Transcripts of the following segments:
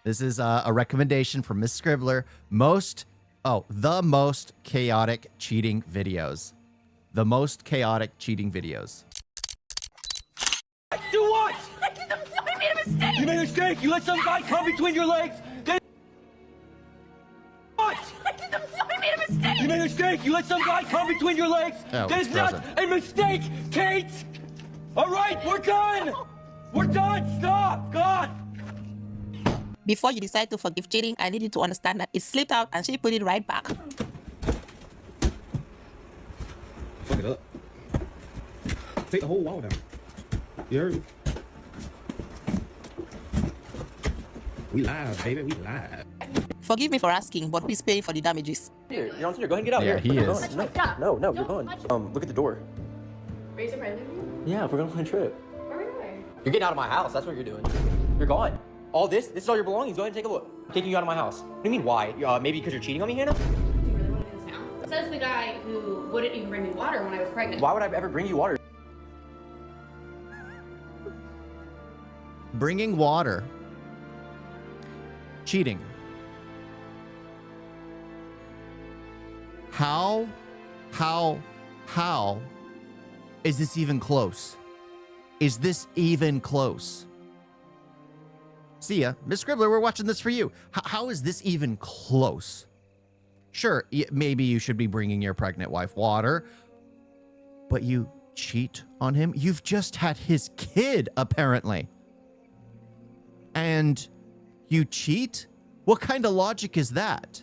This is a recommendation from Miss Scribbler. The most chaotic cheating videos. The most chaotic cheating videos. Do what? I made a mistake. You made a mistake. You let some guy come between your legs. What? I made a mistake. You made a mistake. You let some guy come between your legs. Oh, that is not a mistake, Kate. All right, we're done. We're done. Stop. God. Before you decide to forgive cheating, I need you to understand that it slipped out and she put it right back. Fuck it up. Take the whole wall down. You heard me? We live, baby. We live. Forgive me for asking, but who's paying for the damages? Here, you're on Tinder. Go ahead and get out. Yeah, here. he You're is. going. No, you're going. Look at the door. Raise your hand. Yeah, we're going on a trip. Where are we going? You're getting out of my house. That's what you're doing. You're gone. All this is all your belongings. Go ahead and take a look. I'm taking you out of my house. What do you mean, why? Maybe because you're cheating on me, Hannah? Do you really want to do this now? Says the guy who wouldn't even bring me water when I was pregnant. Why would I ever bring you water? Bringing water. Cheating. How is this even close? Is this even close? See ya. Miss Scribbler, we're watching this for you. How is this even close? Sure, maybe you should be bringing your pregnant wife water, but you cheat on him? You've just had his kid, apparently. And you cheat? What kind of logic is that?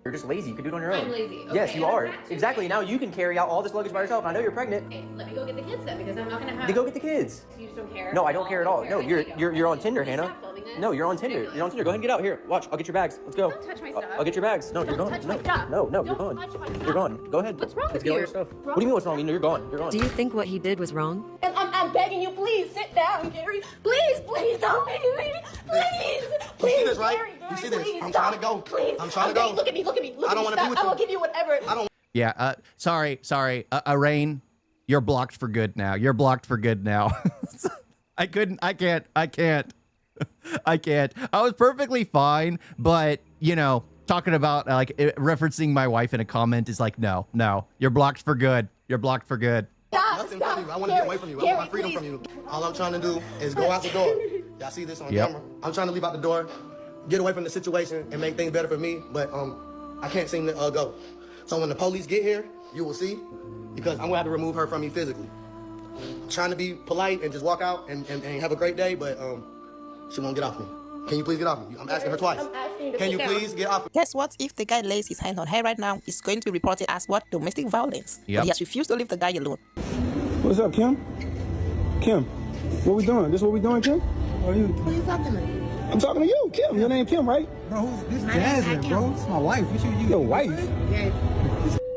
You're just lazy. You can do it on your own. I'm lazy. Okay, Yes, you and I'm are. not too Exactly. lazy. Now you can carry out all this luggage by yourself. I know you're pregnant. Okay, let me go get the kids then, because I'm not gonna have. Then go get the kids. You just don't care. No, I don't care at all. No, I know you don't. you're on Tinder, Please Hannah. stop filming this. No, you're on It's Tinder. ridiculous. You're on Tinder. Go ahead and get out. Here, watch. I'll get your bags. Let's go. Don't touch my stuff. I'll get your bags. No, you're Don't gone. touch No, my stuff. no, you're Don't gone. touch my You're stuff. gone. Go ahead. What's wrong Let's with get all you? your stuff. Wrong What do you mean what's wrong? You're gone. You're gone. Do you think what he did was wrong? And I'm begging you, please sit down, Gary. Please, don't make me. Please, You see this, right? Gary, You see Gary, this? please, I'm stop. trying to go. Please. I'm trying to go. Look at me. I don't want to be with I you. will give you whatever. I don't. Yeah, sorry. Rain, you're blocked for good now. You're blocked for good now. I can't. I was perfectly fine, but, you know, talking about, referencing my wife in a comment is like, no, you're blocked for good. You're blocked for good. Nothing from you. I want to get away from you. I want my freedom from you. All I'm trying to do is go out the door. Y'all see this on camera? I'm trying to leave out the door, get away from the situation, and make things better for me, but I can't seem to go. So when the police get here, you will see, because I'm going to have to remove her from you physically. I'm trying to be polite and just walk out and have a great day, but she won't get off me. Can you please get off me? I'm asking her twice. I'm asking you to Can sit you down. please get off me? Guess what? If the guy lays his hand on her right now, it's going to be reported as what? Domestic violence. Yep. But he has refused to leave the guy alone. What's up, Kim? Kim, what we doing? This what we doing, Kim? Or you? Who you talking to? I'm talking to you, Kim. Your name Kim, right? Bro, this is Jasmine, bro. This is my wife. Your wife?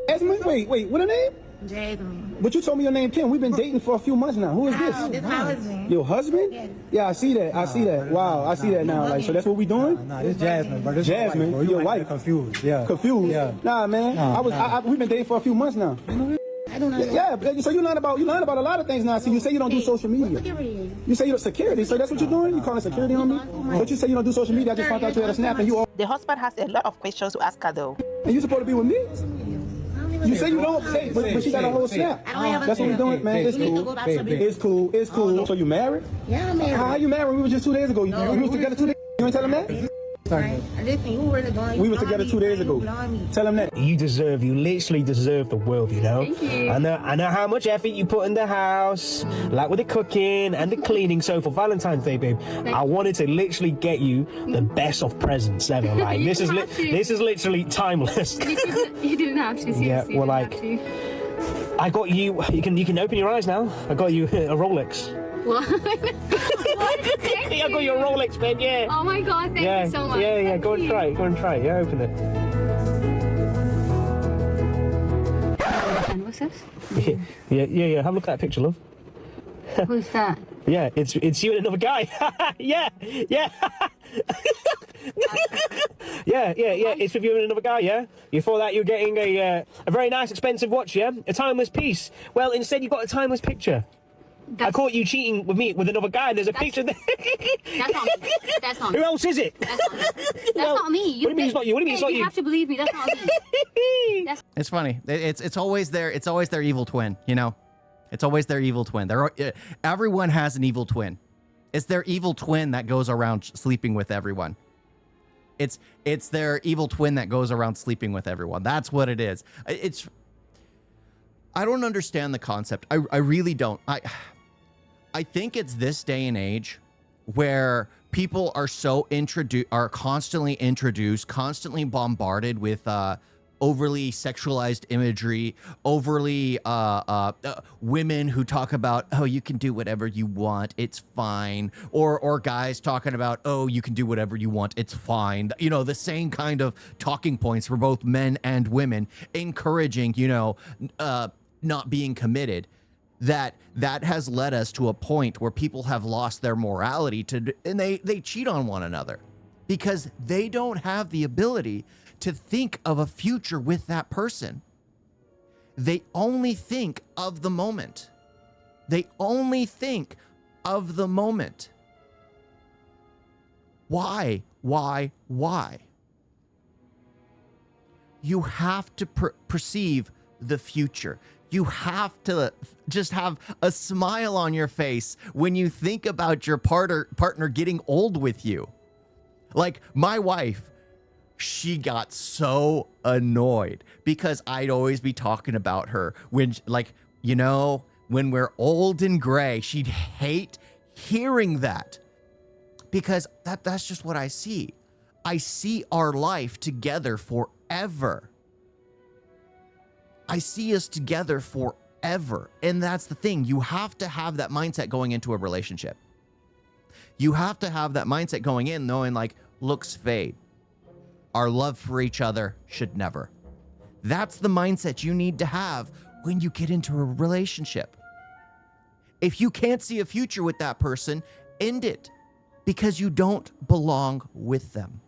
Jasmine? Wait, what her name? Jasmine. But you told me your name Kim. We've been dating for a few months now. Who is this? This my husband. Your husband? Yes. Yeah, I see that. I see that. Wow, I see that now. Like, so that's what we doing? Nah, this Jasmine, bro. This Jasmine, bro. your wife. Confused. Yeah. Confused? Yeah. Nah, man. We've been dating for a few months now. I don't know. Yeah, so you learn about a lot of things now. So you say you don't do social media. Security. You say you're security, so that's what you're doing? You calling security on me? But you say you don't do social media. I just found out you had a snap and you all, The husband has a lot of questions to ask her though. and you supposed to be with me? You say you don't say, but she got a whole snap. I don't have a That's what we're snap. doing, man. It's We need to cool. go back to the It's cool. It's cool. So you married? Yeah, I'm married. How you married? We were just 2 days ago. We was together 2 days. You ain't tell him that? Right. Listen, you were the going. We were together 2 days ago. Tell him that. You literally deserve the world, you know? Thank you. I know how much effort you put in the house, like with the cooking and the cleaning. So for Valentine's Day, babe, I wanted to literally get you the best of presents ever. Like this is literally timeless. You didn't have to. Seriously, Yeah, well, like, I got you. You can open your eyes now. I got you a Rolex. What? I got you a Rolex, man. Yeah. Oh my god, thank Yeah, you so much. yeah. Thank Go and you. try it. Go and try it. Yeah, open it. And what's this? Yeah. Have a look at that picture, love. Who's that? Yeah, it's you and another guy. yeah. Yeah, it's with you and another guy, yeah? You thought that you were getting a very nice, expensive watch, yeah? A timeless piece. Well, instead you got a timeless picture. I caught you cheating with me with another guy. And there's a picture there. That's not me. That's not me. Who else is it? That's not me. That's not me. What do you mean it's not you? What do you mean it's not you? You have to believe me. That's not me. It's funny. It's always their evil twin, you know? It's always their evil twin. Everyone has an evil twin. It's their evil twin that goes around sleeping with everyone. It's their evil twin that goes around sleeping with everyone. That's what it is. I don't understand the concept. I really don't. I think it's this day and age where people are constantly introduced, constantly bombarded with overly sexualized imagery, overly women who talk about, oh, you can do whatever you want, it's fine, or guys talking about, oh, you can do whatever you want, it's fine. You know, the same kind of talking points for both men and women, encouraging, you know, not being committed. That has led us to a point where people have lost their morality and they cheat on one another because they don't have the ability to think of a future with that person. They only think of the moment. They only think of the moment. Why? You have to perceive the future. You have to just have a smile on your face when you think about your partner getting old with you. Like my wife, she got so annoyed because I'd always be talking about her when, like, you know, when we're old and gray. She'd hate hearing that because that's just what I see. I see our life together forever. I see us together forever. And that's the thing. You have to have that mindset going into a relationship. You have to have that mindset going in knowing, like, looks fade. Our love for each other should never. That's the mindset you need to have when you get into a relationship. If you can't see a future with that person, end it because you don't belong with them.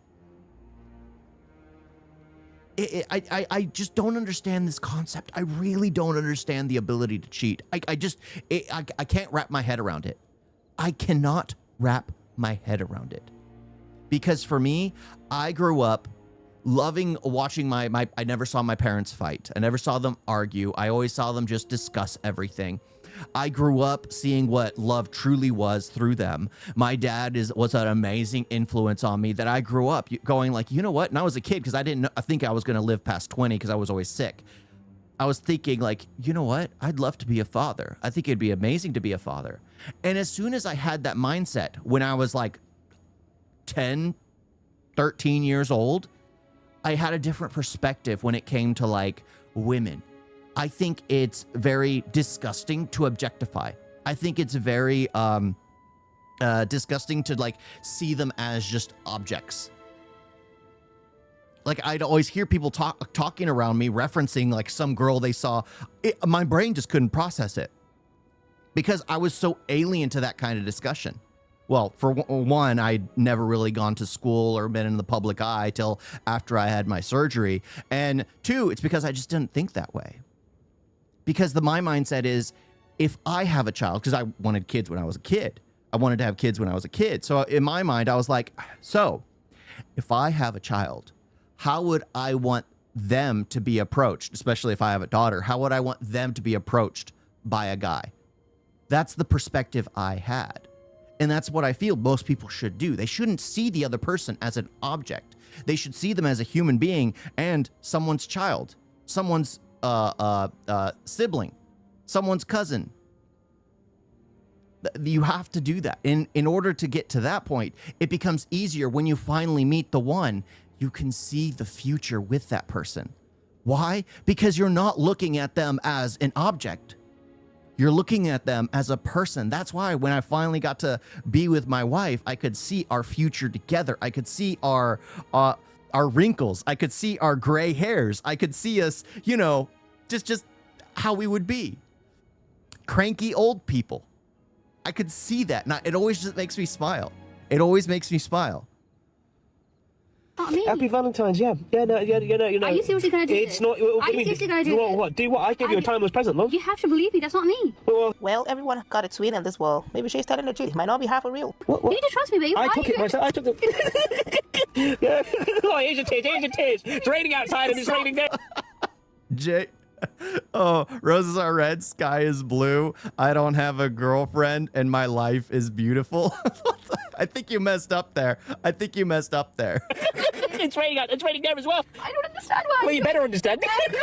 I just don't understand this concept. I really don't understand the ability to cheat. I can't wrap my head around it. I cannot wrap my head around it. Because for me, I grew up loving watching I never saw my parents fight. I never saw them argue. I always saw them just discuss everything. I grew up seeing what love truly was through them. My dad was an amazing influence on me that I grew up going like, you know what? And I was a kid because I think I was going to live past 20 because I was always sick. I was thinking like, you know what? I'd love to be a father. I think it'd be amazing to be a father. And as soon as I had that mindset when I was like 10, 13 years old, I had a different perspective when it came to like women. I think it's very disgusting to objectify. I think it's very disgusting to like see them as just objects. Like I'd always hear people talking around me referencing like some girl they saw. My brain just couldn't process it because I was so alien to that kind of discussion. Well, for one, I'd never really gone to school or been in the public eye till after I had my surgery. And two, it's because I just didn't think that way. Because my mindset is, if I have a child, because I wanted kids when I was a kid. I wanted to have kids when I was a kid. So in my mind, I was like, so if I have a child, how would I want them to be approached? Especially if I have a daughter, how would I want them to be approached by a guy? That's the perspective I had. And that's what I feel most people should do. They shouldn't see the other person as an object. They should see them as a human being and someone's child, someone's sibling, someone's cousin. You have to do that. In order to get to that point, it becomes easier when you finally meet the one. You can see the future with that person. Why? Because you're not looking at them as an object. You're looking at them as a person. That's why when I finally got to be with my wife, I could see our future together. I could see our wrinkles. I could see our gray hairs. I could see us, you know, just how we would be. Cranky old people. I could see that. And it always just makes me smile. It always makes me smile. not me. Happy Valentine's, yeah. Yeah, no. Are you seriously gonna do It's this? not. Are you seriously gonna do this? What? Do what? I gave you a timeless present, love. You have to believe me. That's not me. Well, everyone got a twin in this world. Maybe she's telling the truth. It might not be half a real. What? You need to trust me, babe. I took it myself. I took it. Yeah. Oh, here's your tears. Here's your tears. It's raining outside and it's raining there. Jay. Oh, roses are red, sky is blue. I don't have a girlfriend and my life is beautiful. I think you messed up there. It's raining out. It's raining there as well. I don't understand why. Well, you better understand. On the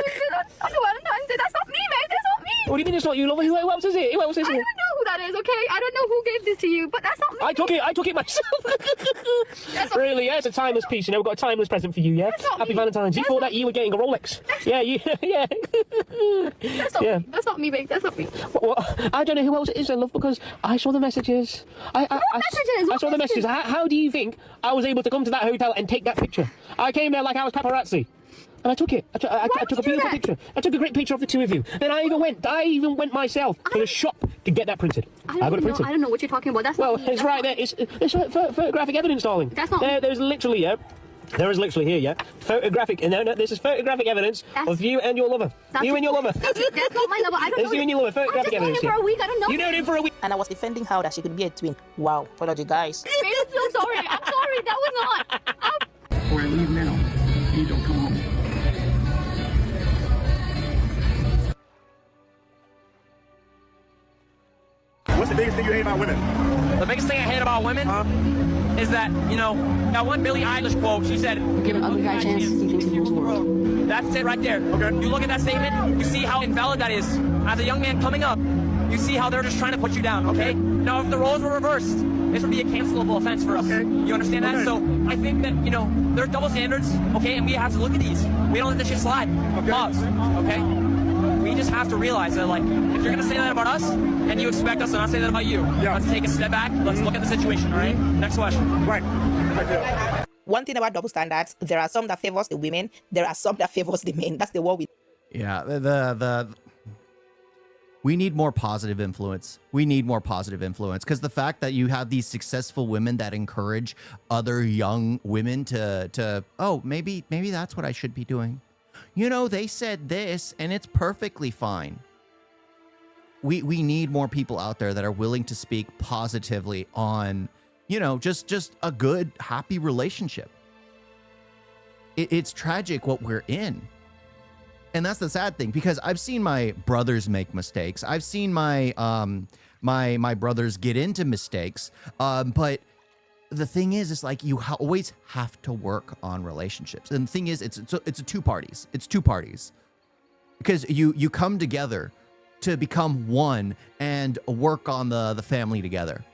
Valentine's Day. That's not me, babe. That's not me. What do you mean it's not you, love? Who else is it? Who else is I it? don't know who that is, okay? I don't know who gave this to you, but that's not me. I took it myself. Really, yeah, it's a timeless piece. You know, we've got a timeless present for you, yeah? Happy Valentine's. You thought that you were getting a Rolex. Yeah. That's not me, babe. That's not me. Well, I don't know who else it is, then, love, because I saw the messages. I saw the messages. How do you think I was able to come to that hotel and take that picture? I came there like I was paparazzi. And I took it. I took a beautiful picture. I took a great picture of the two of you. Then I even went myself to the shop to get that printed. I got it printed. I don't know what you're talking about. That's well, not me. it's right there. It's photographic evidence, darling. That's not me. There's literally, yeah. There is literally here, yeah. Photographic. No, this is photographic evidence of you and your lover. You and your lover. That's not my lover. I don't know. It's you and your lover. Photographic I've evidence. just known him for a week. I don't know. You know him for a week. And I was defending how that she could be a twin. Wow, what are you guys? Babe, I'm so sorry. I'm sorry. That was not. Before I leave now, you don't come home. What's the biggest thing you hate about women? The biggest thing I hate about women is that, you know, that one Billie Eilish quote, she said, Give an ugly guy a chance. He thinks he rules the world. that's it right there. Okay. You look at that statement, you see how invalid that is. As a young man coming up, you see how they're just trying to put you down, okay? Now, if the roles were reversed, this would be a cancelable offense for us. Okay. You understand that? Okay. So I think that, you know, there's double standards, okay? And we have to look at these. We don't let this shit slide. Okay. Pause, okay? We just have to realize that, like, if you're gonna say that about us, and you expect us to not say that about you, let's take a step back, let's look at the situation, all right? Next question. Right. One thing about double standards, there are some that favors the women, there are some that favors the men. That's the war we. Yeah, we need more positive influence. We need more positive influence because the fact that you have these successful women that encourage other young women to oh, maybe that's what I should be doing. You know, they said this and it's perfectly fine. We need more people out there that are willing to speak positively on, you know, just a good, happy relationship. It's tragic what we're in. And that's the sad thing, because I've seen my brothers make mistakes. I've seen my my brothers get into mistakes. But the thing is, it's like you always have to work on relationships. And the thing is, it's two parties. It's two parties, because you come together to become one and work on the family together.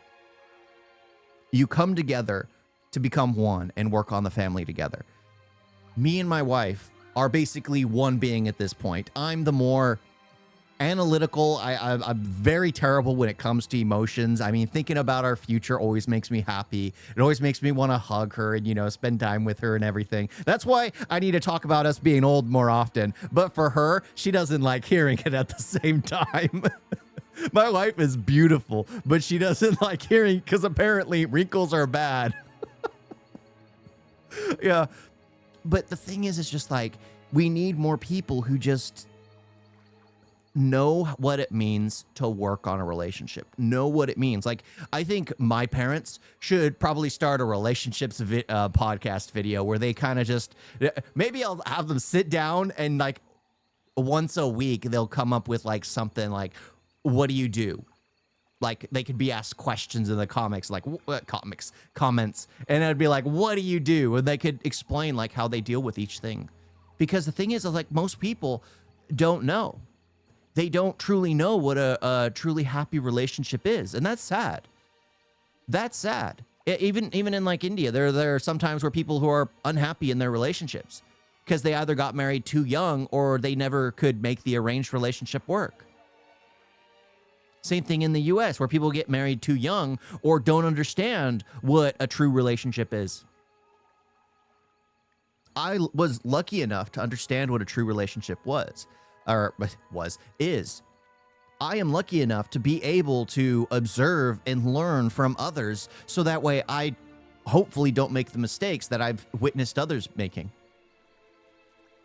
You come together to become one and work on the family together. Me and my wife are basically one being at this point. I'm the more analytical. I'm very terrible when it comes to emotions. I mean, thinking about our future always makes me happy. It always makes me want to hug her and, you know, spend time with her and everything. That's why I need to talk about us being old more often. But for her, she doesn't like hearing it at the same time. My wife is beautiful, but she doesn't like hearing, because apparently wrinkles are bad. Yeah. But the thing is, it's just like, we need more people who just know what it means to work on a relationship, know what it means. Like, I think my parents should probably start a relationships podcast video where they kind of just, maybe I'll have them sit down and like once a week, they'll come up with like something like, what do you do? Like, they could be asked questions in the comments, and it'd be like, what do you do? And they could explain like how they deal with each thing. Because the thing is like, most people don't know. They don't truly know what a truly happy relationship is. And that's sad. That's sad. Even in like India, there are some times where people who are unhappy in their relationships because they either got married too young or they never could make the arranged relationship work. Same thing in the US, where people get married too young or don't understand what a true relationship is. I was lucky enough to understand what a true relationship is. I am lucky enough to be able to observe and learn from others, so that way I hopefully don't make the mistakes that I've witnessed others making.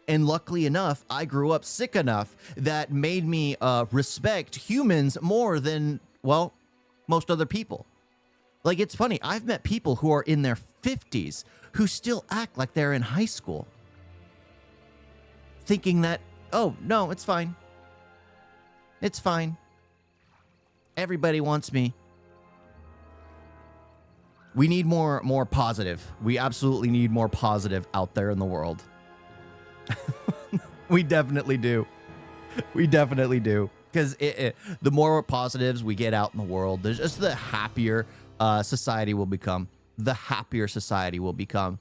And luckily enough, I grew up sick enough that made me respect humans more than, well, most other people. Like, it's funny. I've met people who are in their 50s who still act like they're in high school, thinking that, oh, no, it's fine. It's fine. Everybody wants me. We need more positive. We absolutely need more positive out there in the world. We definitely do. We definitely do. Because the more positives we get out in the world, there's just the happier society will become. The happier society will become.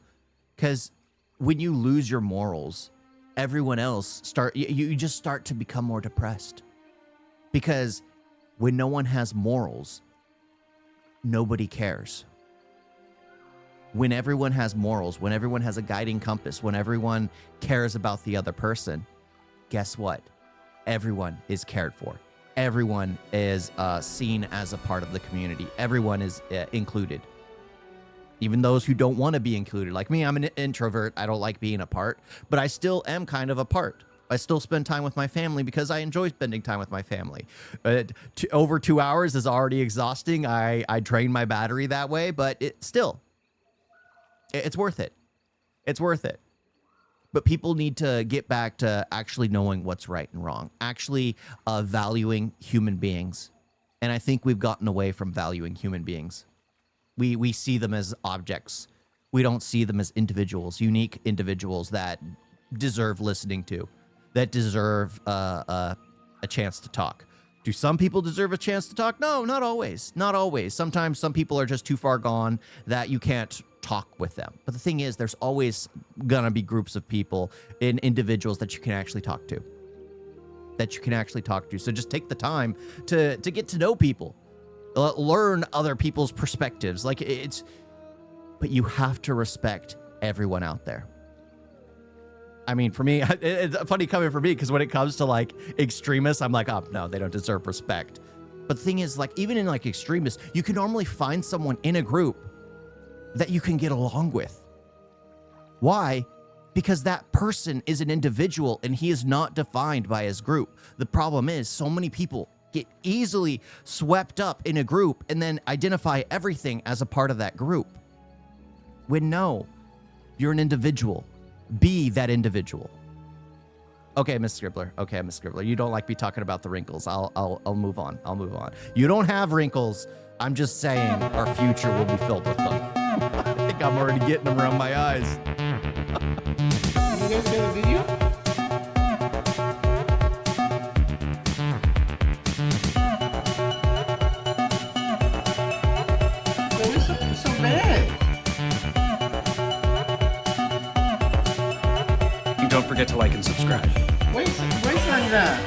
Because when you lose your morals, everyone else you just start to become more depressed. Because when no one has morals, nobody cares. When everyone has morals, when everyone has a guiding compass, when everyone cares about the other person, guess what? Everyone is cared for. Everyone is seen as a part of the community. Everyone is included. Even those who don't want to be included. Like me, I'm an introvert. I don't like being a part, but I still am kind of a part. I still spend time with my family because I enjoy spending time with my family. Over 2 hours is already exhausting. I drain my battery that way, but it's worth it. It's worth it. But people need to get back to actually knowing what's right and wrong, actually valuing human beings. And I think we've gotten away from valuing human beings. We see them as objects. We don't see them as individuals, unique individuals that deserve listening to, that deserve a chance to talk. Do some people deserve a chance to talk? No, not always. Not always. Sometimes some people are just too far gone that you can't talk with them. But the thing is, there's always going to be groups of people and individuals that you can actually talk to. So just take the time to get to know people. Learn other people's perspectives. But you have to respect everyone out there. I mean, for me, it's funny coming from me because when it comes to like extremists, I'm like, oh, no, they don't deserve respect. But the thing is, like, even in like extremists, you can normally find someone in a group that you can get along with. Why? Because that person is an individual and he is not defined by his group. The problem is so many people get easily swept up in a group and then identify everything as a part of that group. When no, you're an individual. Be that individual. Okay, Miss Scribbler. Okay, Miss Scribbler. You don't like me talking about the wrinkles. I'll move on. I'll move on. You don't have wrinkles. I'm just saying our future will be filled with them. I think I'm already getting them around my eyes. You guys get a video? It's so bad. Don't forget to like and subscribe. Wait like that.